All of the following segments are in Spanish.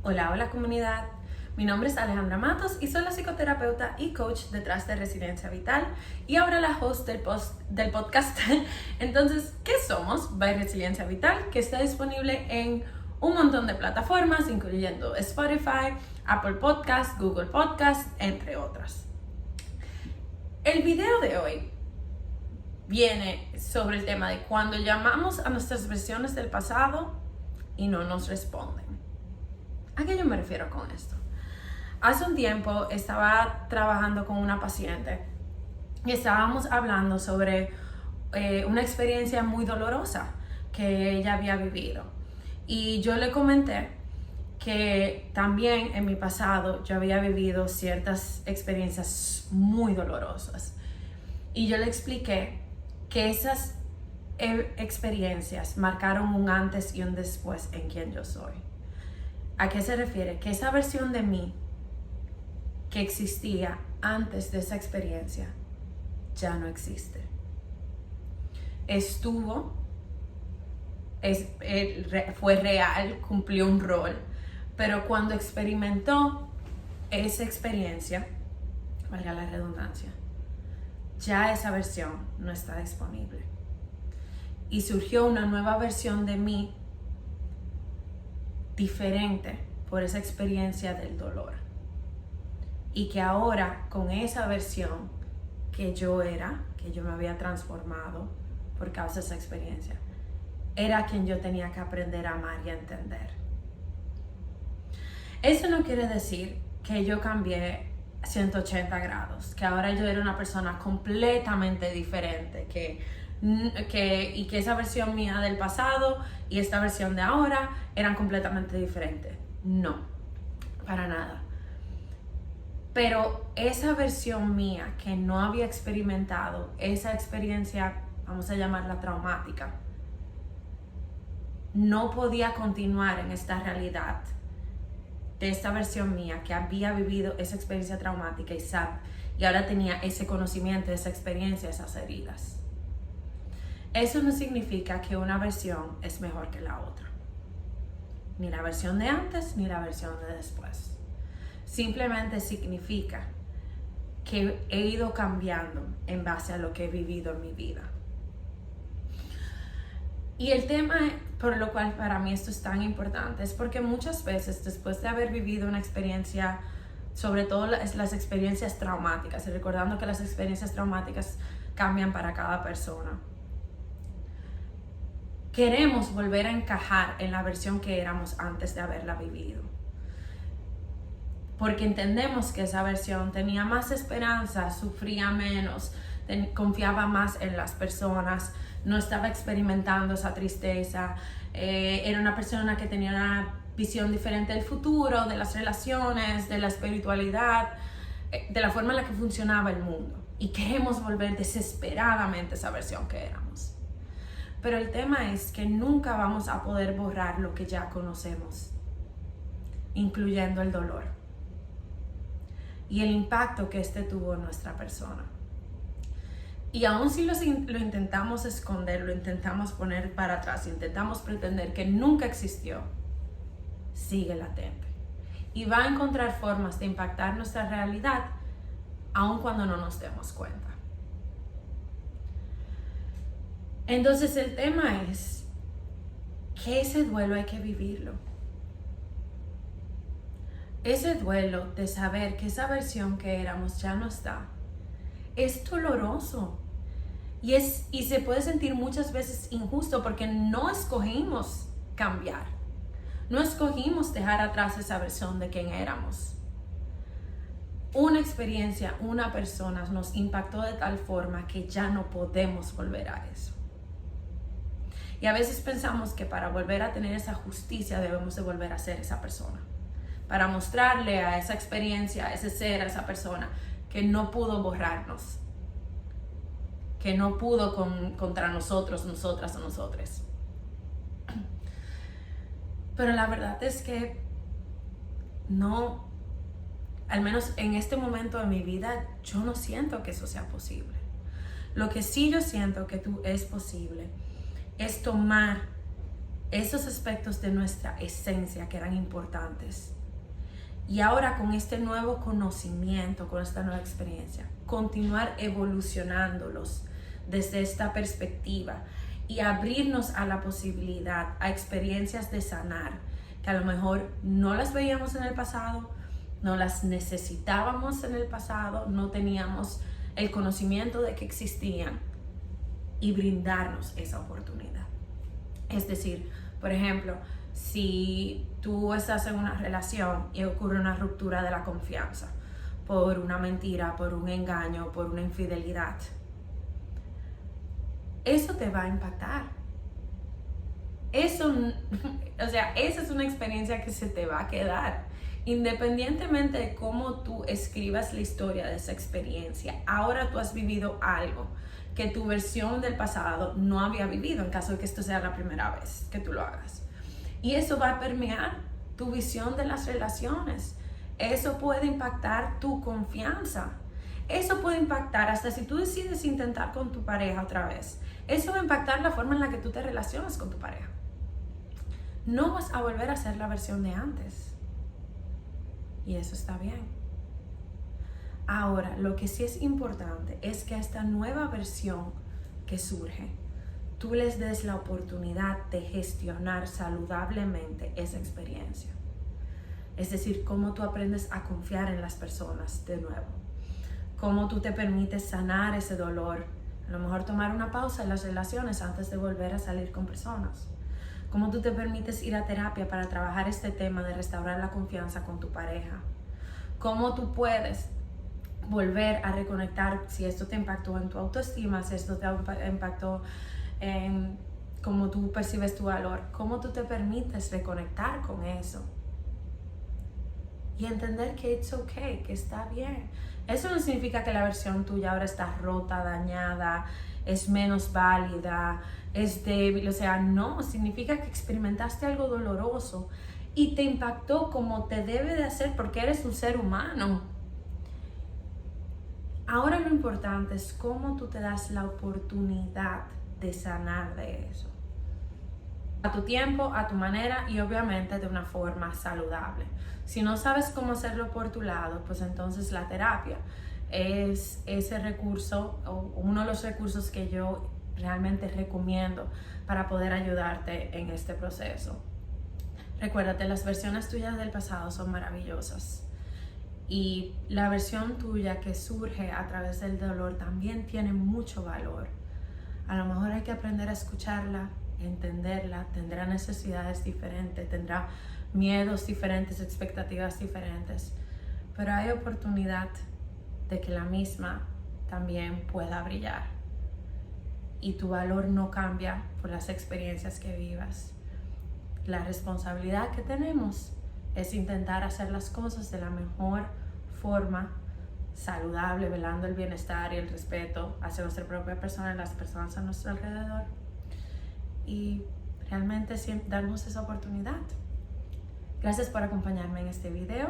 Hola, hola comunidad. Mi nombre es Alejandra Matos y soy la psicoterapeuta y coach detrás de Resiliencia Vital y ahora la host del podcast. Entonces, ¿qué somos? By Resiliencia Vital, que está disponible en un montón de plataformas, incluyendo Spotify, Apple Podcasts, Google Podcasts, entre otras. El video de hoy viene sobre el tema de cuando llamamos a nuestras versiones del pasado y no nos responden. ¿A qué yo me refiero con esto? Hace un tiempo estaba trabajando con una paciente y estábamos hablando sobre una experiencia muy dolorosa que ella había vivido. Y yo le comenté que también en mi pasado yo había vivido ciertas experiencias muy dolorosas. Y yo le expliqué que esas experiencias marcaron un antes y un después en quien yo soy. ¿A qué se refiere? Que esa versión de mí que existía antes de esa experiencia ya no existe. Fue real, cumplió un rol, pero cuando experimentó esa experiencia, valga la redundancia, ya esa versión no está disponible. Y surgió una nueva versión de mí diferente por esa experiencia del dolor. Y que ahora con esa versión que yo era, que yo me había transformado por causa de esa experiencia, era quien yo tenía que aprender a amar y a entender. Eso no quiere decir que yo cambié 180 grados, que ahora yo era una persona completamente diferente, y que esa versión mía del pasado y esta versión de ahora eran completamente diferentes. No, para nada. Pero esa versión mía que no había experimentado, esa experiencia, vamos a llamarla traumática, no podía continuar en esta realidad de esta versión mía que había vivido esa experiencia traumática y ahora tenía ese conocimiento, esa experiencia, esas heridas. Eso no significa que una versión es mejor que la otra. Ni la versión de antes, ni la versión de después. Simplemente significa que he ido cambiando en base a lo que he vivido en mi vida. Y el tema por lo cual para mí esto es tan importante es porque muchas veces después de haber vivido una experiencia, sobre todo las experiencias traumáticas, y recordando que las experiencias traumáticas cambian para cada persona, queremos volver a encajar en la versión que éramos antes de haberla vivido. Porque entendemos que esa versión tenía más esperanza, sufría menos, confiaba más en las personas, no estaba experimentando esa tristeza, era una persona que tenía una visión diferente del futuro, de las relaciones, de la espiritualidad, de la forma en la que funcionaba el mundo. Y queremos volver desesperadamente a esa versión que éramos. Pero el tema es que nunca vamos a poder borrar lo que ya conocemos, incluyendo el dolor y el impacto que este tuvo en nuestra persona. Y aun si lo intentamos esconder, lo intentamos poner para atrás, intentamos pretender que nunca existió, sigue latente. Y va a encontrar formas de impactar nuestra realidad, aun cuando no nos demos cuenta. Entonces el tema es que ese duelo hay que vivirlo. Ese duelo de saber que esa versión que éramos ya no está, es doloroso y se puede sentir muchas veces injusto porque no escogimos cambiar, no escogimos dejar atrás esa versión de quien éramos. Una experiencia, una persona nos impactó de tal forma que ya no podemos volver a eso. Y a veces pensamos que para volver a tener esa justicia debemos de volver a ser esa persona, para mostrarle a esa experiencia, a ese ser, a esa persona, que no pudo borrarnos, que no pudo contra nosotros, nosotras o nosotres. Pero la verdad es que no, al menos en este momento de mi vida, yo no siento que eso sea posible. Lo que sí yo siento que es posible es tomar esos aspectos de nuestra esencia que eran importantes. Y ahora con este nuevo conocimiento, con esta nueva experiencia, continuar evolucionándolos desde esta perspectiva y abrirnos a la posibilidad, a experiencias de sanar, que a lo mejor no las veíamos en el pasado, no las necesitábamos en el pasado, no teníamos el conocimiento de que existían, y brindarnos esa oportunidad. Es decir, por ejemplo, si tú estás en una relación y ocurre una ruptura de la confianza por una mentira, por un engaño, por una infidelidad, eso te va a impactar. Eso, esa es una experiencia que se te va a quedar. Independientemente de cómo tú escribas la historia de esa experiencia, ahora tú has vivido algo que tu versión del pasado no había vivido, en caso de que esto sea la primera vez que tú lo hagas. Y eso va a permear tu visión de las relaciones. Eso puede impactar tu confianza. Eso puede impactar hasta si tú decides intentar con tu pareja otra vez. Eso va a impactar la forma en la que tú te relacionas con tu pareja. No vas a volver a ser la versión de antes. Y eso está bien. Ahora, lo que sí es importante es que a esta nueva versión que surge, tú les des la oportunidad de gestionar saludablemente esa experiencia. Es decir, cómo tú aprendes a confiar en las personas de nuevo. Cómo tú te permites sanar ese dolor. A lo mejor tomar una pausa en las relaciones antes de volver a salir con personas. Cómo tú te permites ir a terapia para trabajar este tema de restaurar la confianza con tu pareja. Cómo tú puedes volver a reconectar si esto te impactó en tu autoestima, si esto te impactó en cómo tú percibes tu valor, cómo tú te permites reconectar con eso. Y entender que it's okay, que está bien. Eso no significa que la versión tuya ahora está rota, dañada, es menos válida, es débil. O sea, no, significa que experimentaste algo doloroso y te impactó como te debe de hacer porque eres un ser humano. Ahora lo importante es cómo tú te das la oportunidad de sanar de eso. A tu tiempo, a tu manera y obviamente de una forma saludable. Si no sabes cómo hacerlo por tu lado, pues entonces la terapia es ese recurso o uno de los recursos que yo realmente recomiendo para poder ayudarte en este proceso. Recuérdate, las versiones tuyas del pasado son maravillosas. Y la versión tuya que surge a través del dolor también tiene mucho valor. A lo mejor hay que aprender a escucharla, entenderla, tendrá necesidades diferentes, tendrá miedos diferentes, expectativas diferentes. Pero hay oportunidad de que la misma también pueda brillar. Y tu valor no cambia por las experiencias que vivas. La responsabilidad que tenemos es intentar hacer las cosas de la mejor forma, saludable, velando el bienestar y el respeto hacia nuestra propia persona y las personas a nuestro alrededor. Y realmente darnos esa oportunidad. Gracias por acompañarme en este video.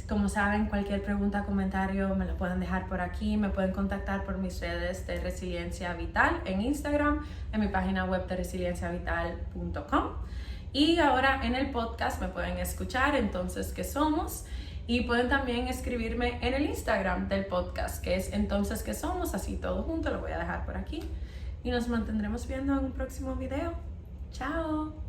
Como saben, cualquier pregunta, comentario me lo pueden dejar por aquí. Me pueden contactar por mis redes de Resiliencia Vital en Instagram, en mi página web de resilienciavital.com. Y ahora en el podcast me pueden escuchar, entonces, ¿qué somos? Y pueden también escribirme en el Instagram del podcast, que es entonces, ¿qué somos? Así todo junto, lo voy a dejar por aquí. Y nos mantendremos viendo en un próximo video. ¡Chao!